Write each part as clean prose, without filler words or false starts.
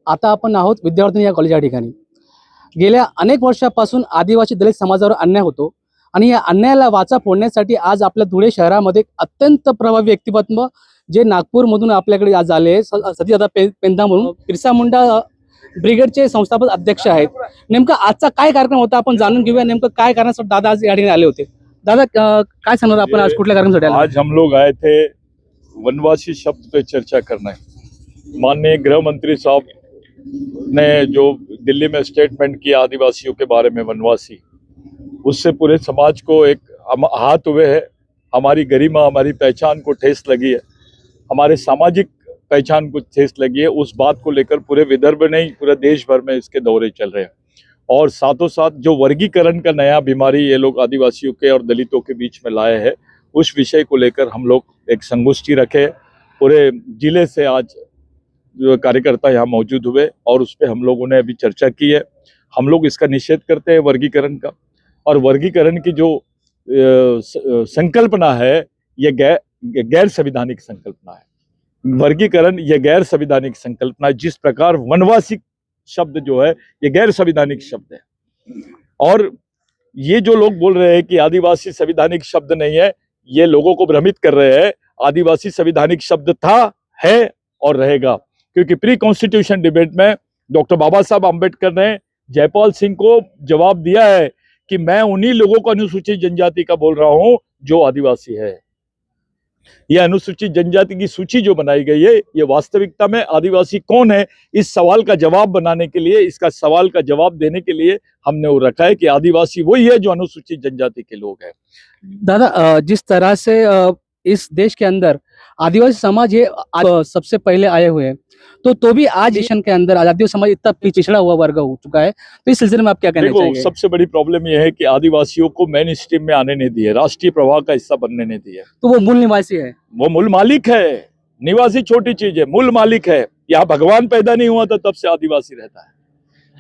आता आपण आहोत विद्यावर्धिनी या कॉलेज या ठिकाणी। गेल्या अनेक वर्षापासून आदिवासी दलित समाजावर अन्याय होतो आणि या अन्यायाला वाचा फोडण्यासाठी आज आपल्या धुळे शहरामध्ये एक अत्यंत प्रभावी व्यक्तिमत्व जे नागपूरमधून आपल्याकडे आज आले सतीदादा पेंदा म्हणून बिरसा मुंडा ब्रिगेडचे संस्थापक अध्यक्ष आहेत। नेमका आजचा काय कार्यक्रम होता आपण जाणून घेऊया। नेमकं काय कारणासाठी दादा आज या ठिकाणी आले होते? दादा काय सांगणार आपण आज कुठल्या कार्यक्रमासाठी आले? आज हम लोग आए थे वनवासी शब्द पे चर्चा करना है। माननीय गृह मंत्री साहब ने जो दिल्ली में स्टेटमेंट किया आदिवासियों के बारे में वनवासी, उससे पूरे समाज को एक आहत हुए है। हमारी गरिमा, हमारी पहचान को ठेस लगी है, हमारे सामाजिक पहचान को ठेस लगी है। उस बात को लेकर पूरे विदर्भ नहीं पूरे देश भर में इसके दौरे चल रहे हैं। और साथों साथ जो वर्गीकरण का नया बीमारी ये लोग आदिवासियों के और दलितों के बीच में लाए हैं, उस विषय को लेकर हम लोग एक संगोष्ठी रखे। पूरे जिले से आज जो कार्यकर्ता यहाँ मौजूद हुए और उस पर हम लोगों ने अभी चर्चा की है। हम लोग इसका निषेध करते हैं वर्गीकरण का, और वर्गीकरण की जो संकल्पना है ये गैर संवैधानिक संकल्पना है। वर्गीकरण ये गैर संवैधानिक संकल्पना है। जिस प्रकार वनवासी शब्द जो है ये गैर संवैधानिक शब्द है, और ये जो लोग बोल रहे हैं कि आदिवासी संवैधानिक शब्द नहीं है, ये लोगों को भ्रमित कर रहे हैं। आदिवासी संवैधानिक शब्द था, है और रहेगा, क्योंकि प्री कॉन्स्टिट्यूशन डिबेट में डॉक्टर बाबा साहब अम्बेडकर ने जयपाल सिंह को जवाब दिया है कि मैं उन्हीं लोगों को अनुसूचित जनजाति का बोल रहा हूं जो आदिवासी है। यह अनुसूचित जनजाति की सूची जो बनाई गई है, ये वास्तविकता में आदिवासी कौन है, इस सवाल का जवाब बनाने के लिए, इसका सवाल का जवाब देने के लिए हमने वो रखा है कि आदिवासी वही है जो अनुसूचित जनजाति के लोग हैं। दादा जिस तरह से इस देश के अंदर आदिवासी समाज ये सबसे पहले आए हुए हैं, तो भी आज देश के अंदर आदिवासी समाज इतना पिछड़ा हुआ वर्ग हो चुका है, तो इस सिलसिले में आप क्या कहना चाहेंगे? सबसे बड़ी प्रॉब्लम यह है कि आदिवासियों को मेन स्ट्रीम में आने नहीं दिए, राष्ट्रीय प्रवाह का हिस्सा बनने नहीं दिए। तो वो मूल निवासी है, वो मूल मालिक है। निवासी छोटी चीज है, मूल मालिक है। यहाँ भगवान पैदा नहीं हुआ था तब से आदिवासी रहता है।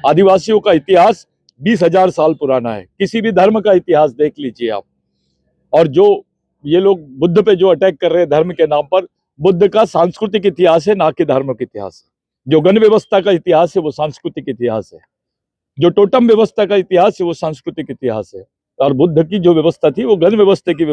आदिवासियों का इतिहास 20,000 साल पुराना है। किसी भी धर्म का इतिहास देख लीजिए आप। और जो ये लोग बुद्ध पे जो अटैक कर रहे हैं धर्म के नाम पर, बुद्ध का सांस्कृतिक इतिहास है, ना कि धार्मिक इतिहास है। जो गण व्यवस्था का इतिहास है वो सांस्कृतिक इतिहास है। जो टोटम व्यवस्था का इतिहास है वो सांस्कृतिक इतिहास है। और बुद्ध की जो व्यवस्था थी वो गण व्यवस्था की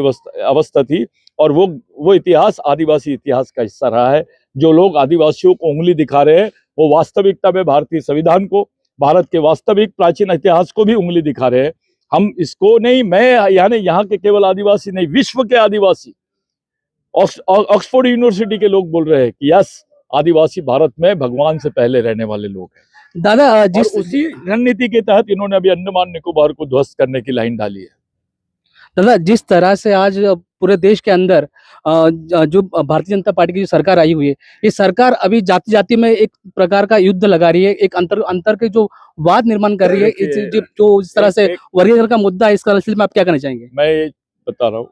अवस्था थी, और वो इतिहास आदिवासी इतिहास का हिस्सा रहा है। जो लोग आदिवासियों को उंगली दिखा रहे हैं वो वास्तविकता में भारतीय संविधान को, भारत के वास्तविक प्राचीन इतिहास को भी उंगली दिखा रहे हैं। हम इसको नहीं, मैं यानी यहाँ के केवल आदिवासी नहीं, विश्व के आदिवासी, ऑक्सफोर्ड यूनिवर्सिटी के लोग बोल रहे हैं कि यस, आदिवासी भारत में भगवान से पहले रहने वाले लोग हैं। दादा जिस उसी रणनीति के तहत इन्होंने अभी अंडमान निकोबार को ध्वस्त करने की लाइन डाली है। दादा जिस तरह से आज पूरे देश के अंदर जो भारतीय जनता पार्टी की जो सरकार आई हुई है, ये सरकार अभी जाति जाति में एक प्रकार का युद्ध लगा रही है, एक अंतर के जो वाद निर्माण कर रही है, जो इस तरह से वर्गीकरण का मुद्दा है, इसका सिलसिले में आप क्या कहना चाहेंगे? मैं ये बता रहा हूँ,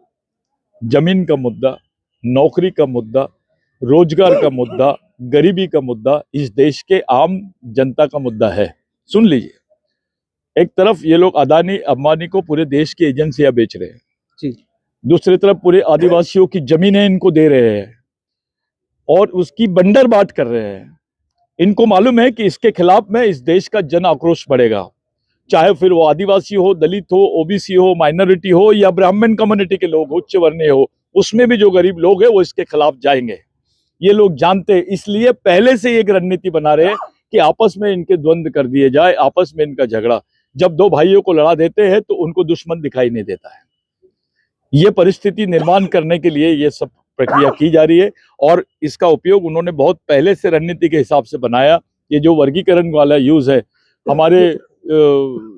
जमीन का मुद्दा, नौकरी का मुद्दा, रोजगार का मुद्दा, गरीबी का मुद्दा इस देश के आम जनता का मुद्दा है। सुन लीजिए, एक तरफ ये लोग अदानी अंबानी को पूरे देश की एजेंसियां बेच रहे हैं जी, दूसरी तरफ पूरे आदिवासियों की जमीनें इनको दे रहे हैं और उसकी बंदरबाट कर रहे हैं। इनको मालूम है कि इसके खिलाफ में इस देश का जन आक्रोश बढ़ेगा, चाहे फिर वो आदिवासी हो, दलित हो, ओबीसी हो, माइनॉरिटी हो, या ब्राह्मण कम्युनिटी के लोग उच्च वर्णीय हो, उसमें भी जो गरीब लोग हैं वो इसके खिलाफ जाएंगे। ये लोग जानते हैं, इसलिए पहले से एक रणनीति बना रहे हैं कि आपस में इनके द्वंद्व कर दिए जाए, आपस में इनका झगड़ा। जब दो भाइयों को लड़ा देते हैं तो उनको दुश्मन दिखाई नहीं देता है। ये परिस्थिति निर्माण करने के लिए ये सब प्रक्रिया की जा रही है, और इसका उपयोग उन्होंने बहुत पहले से रणनीति के हिसाब से बनाया। ये जो वर्गीकरण वाला यूज है, हमारे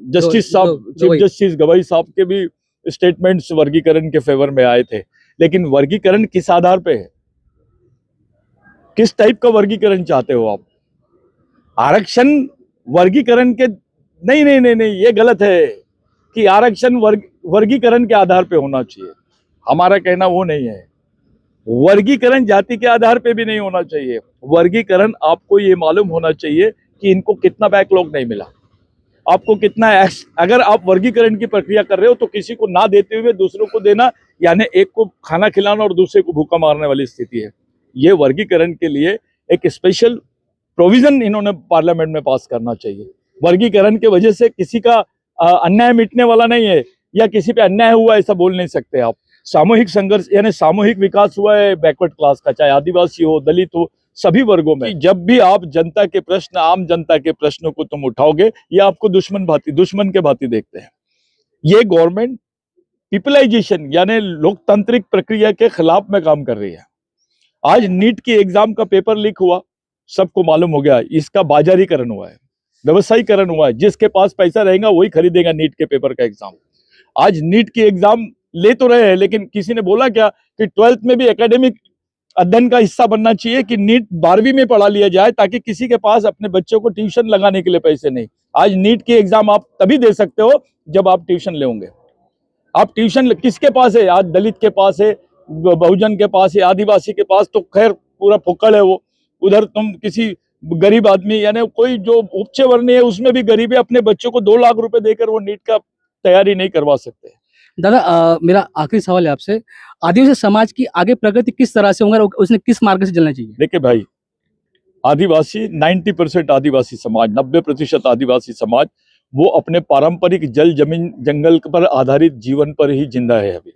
जस्टिस साहब, चीफ जस्टिस गवाई साहब के भी स्टेटमेंट्स वर्गीकरण के फेवर में आए थे। लेकिन वर्गीकरण किस आधार पे है? किस टाइप का वर्गीकरण चाहते हो आप? आरक्षण वर्गीकरण के नहीं नहीं नहीं नहीं, ये गलत है कि आरक्षण वर्गीकरण के आधार पे होना चाहिए। हमारा कहना वो नहीं है। वर्गीकरण जाति के आधार पे भी नहीं होना चाहिए। वर्गीकरण आपको ये मालूम होना चाहिए कि इनको कितना बैकलॉग नहीं मिला, आपको कितना अगर आप वर्गीकरण की प्रक्रिया कर रहे हो तो किसी को ना देते हुए दूसरों को देना, यानी एक को खाना खिलाना और दूसरे को भूखा मारने वाली स्थिति है। ये वर्गीकरण के लिए एक स्पेशल प्रोविजन इन्होंने पार्लियामेंट में पास करना चाहिए। वर्गीकरण के वजह से किसी का अन्याय मिटने वाला नहीं है, या किसी पे अन्याय हुआ ऐसा बोल नहीं सकते आप। सामूहिक संघर्ष यानी सामूहिक विकास हुआ है बैकवर्ड क्लास का, चाहे आदिवासी हो, दलित हो, सभी वर्गों में। जब भी आप जनता के प्रश्न, आम जनता के प्रश्नों को तुम उठाओगे, ये आपको दुश्मन के भांति देखते हैं। ये गवर्नमेंट पीपलाइजेशन यानी लोकतांत्रिक प्रक्रिया के खिलाफ में काम कर रही है। आज नीट की एग्जाम का पेपर लीक हुआ, सबको मालूम हो गया, इसका बाजारीकरण हुआ है, व्यवसायीकरण हुआ है। जिसके पास पैसा रहेगा वही खरीदेगा नीट के पेपर का एग्जाम। आज नीट की एग्जाम ले तो रहे हैं, लेकिन किसी ने बोला क्या कि 12th में भी एकेडमिक अध्ययन का हिस्सा बनना चाहिए कि नीट 12वीं में पढ़ा लिया जाए, ताकि किसी के पास अपने बच्चों को ट्यूशन लगाने के लिए पैसे नहीं। आज नीट की एग्जाम आप तभी दे सकते हो जब आप ट्यूशन लेंगे। आप ट्यूशन किसके पास है? आज दलित के पास है, बहुजन के पास है, आदिवासी के पास तो खैर पूरा फुक्कड़ है वो। उधर तुम किसी गरीब आदमी यानी कोई जो उच्च वर्णीय है उसमें भी गरीब है, अपने बच्चों को 2 लाख रुपए देकर वो नीट का तैयारी नहीं करवा सकते। दादा, मेरा आखिरी सवाल है आपसे, आदिवासी समाज की आगे प्रगति किस तरह से होगी और उसने किस मार्ग से चलना चाहिए? देखिए भाई, आदिवासी 90% आदिवासी समाज, 90% आदिवासी समाज वो अपने पारंपरिक जल जमीन जंगल पर आधारित जीवन पर ही जिंदा है। अभी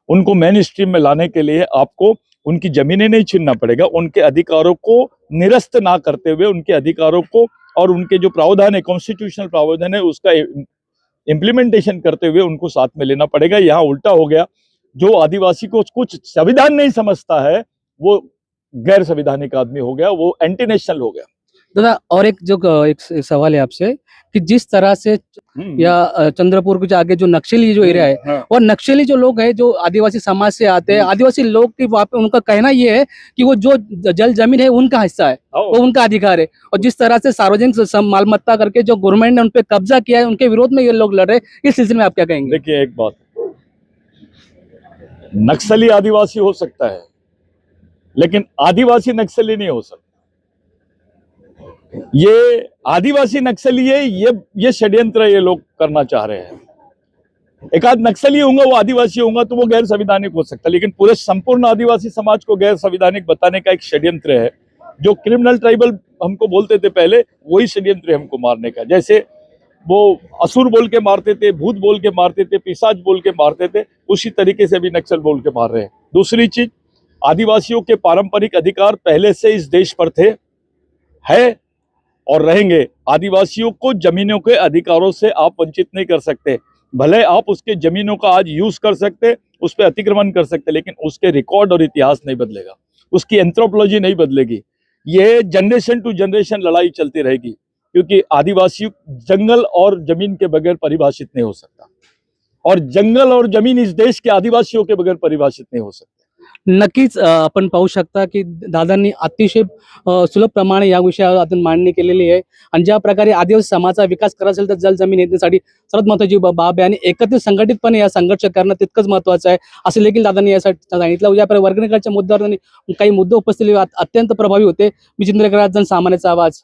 उनको मेन स्ट्रीम में लाने के लिए आपको उनकी जमीनें नहीं छीनना पड़ेगा, उनके अधिकारों को निरस्त ना करते हुए उनके अधिकारों को और उनके जो प्रावधान है, कॉन्स्टिट्यूशनल प्रावधान है, उसका इम्प्लीमेंटेशन करते हुए उनको साथ में लेना पड़ेगा। यहाँ उल्टा हो गया, जो आदिवासी को कुछ संविधान नहीं समझता है वो गैर संवैधानिक आदमी हो गया, वो एंटी नेशनल हो गया। दादा, और एक सवाल है आपसे कि जिस तरह से या चंद्रपुर के आगे जो नक्सली जो एरिया है, हाँ। और नक्सली जो लोग हैं जो आदिवासी समाज से आते हैं, आदिवासी लोग की वहाँ पे उनका कहना ये है कि वो जो जल जमीन है उनका हिस्सा है, वो उनका अधिकार है, और जिस तरह से सार्वजनिक मालमत्ता करके जो गवर्नमेंट ने उन पे कब्जा किया है, उनके विरोध में ये लोग लड़ रहे हैं। इस सिलसिले में आप क्या कहेंगे? देखिए, एक बात, नक्सली आदिवासी हो सकता है लेकिन आदिवासी नक्सली नहीं हो सकता। ये आदिवासी नक्सली है, ये षड्यंत्र ये लोग करना चाह रहे हैं। एक आध नक्सली होगा, वो आदिवासी होगा तो वो गैर संवैधानिक हो सकता है, लेकिन पूरे संपूर्ण आदिवासी समाज को गैर संवैधानिक बताने का एक षड्यंत्र है। जो क्रिमिनल ट्राइबल हमको बोलते थे पहले, वही षड्यंत्र है हमको मारने का। जैसे वो असुर बोल के मारते थे, भूत बोल के मारते थे, पिशाच बोल के मारते थे, उसी तरीके से भी नक्सल बोल के मार रहे हैं। दूसरी चीज, आदिवासियों के पारंपरिक अधिकार पहले से इस देश पर थे, है और रहेंगे। आदिवासियों को जमीनों के अधिकारों से आप वंचित नहीं कर सकते। भले आप उसके जमीनों का आज यूज कर सकते, उस पर अतिक्रमण कर सकते, लेकिन उसके रिकॉर्ड और इतिहास नहीं बदलेगा, उसकी एंथ्रोपोलॉजी नहीं बदलेगी। ये जनरेशन टू जनरेशन लड़ाई चलती रहेगी, क्योंकि आदिवासी जंगल और जमीन के बगैर परिभाषित नहीं हो सकता, और जंगल और जमीन इस देश के आदिवासियों के बगैर परिभाषित नहीं हो सकता। नक्कीच आपण पाहू शकता की दादांनी अतिशय सुलभ प्रमाणे या विषयावर आपण मांडणी केलेली आहे, आणि ज्या प्रकारे आदिवासी समाजाचा विकास करायचा असेल तर जल जमीन येण्यासाठी सर्वात महत्त्वाची बाब आहे, आणि एकत्रित संघटितपणे या संघर्ष करणं तितकंच महत्त्वाचं आहे असं देखील दादांनी यासाठी सांगितलं। ज्या प्रकारे वर्गणीकरणाच्या मुद्द्यावर त्यांनी काही मुद्दे उपस्थित केले, अत्यंत प्रभावी होते। मी जिंद्र सामान्याचा आवाज।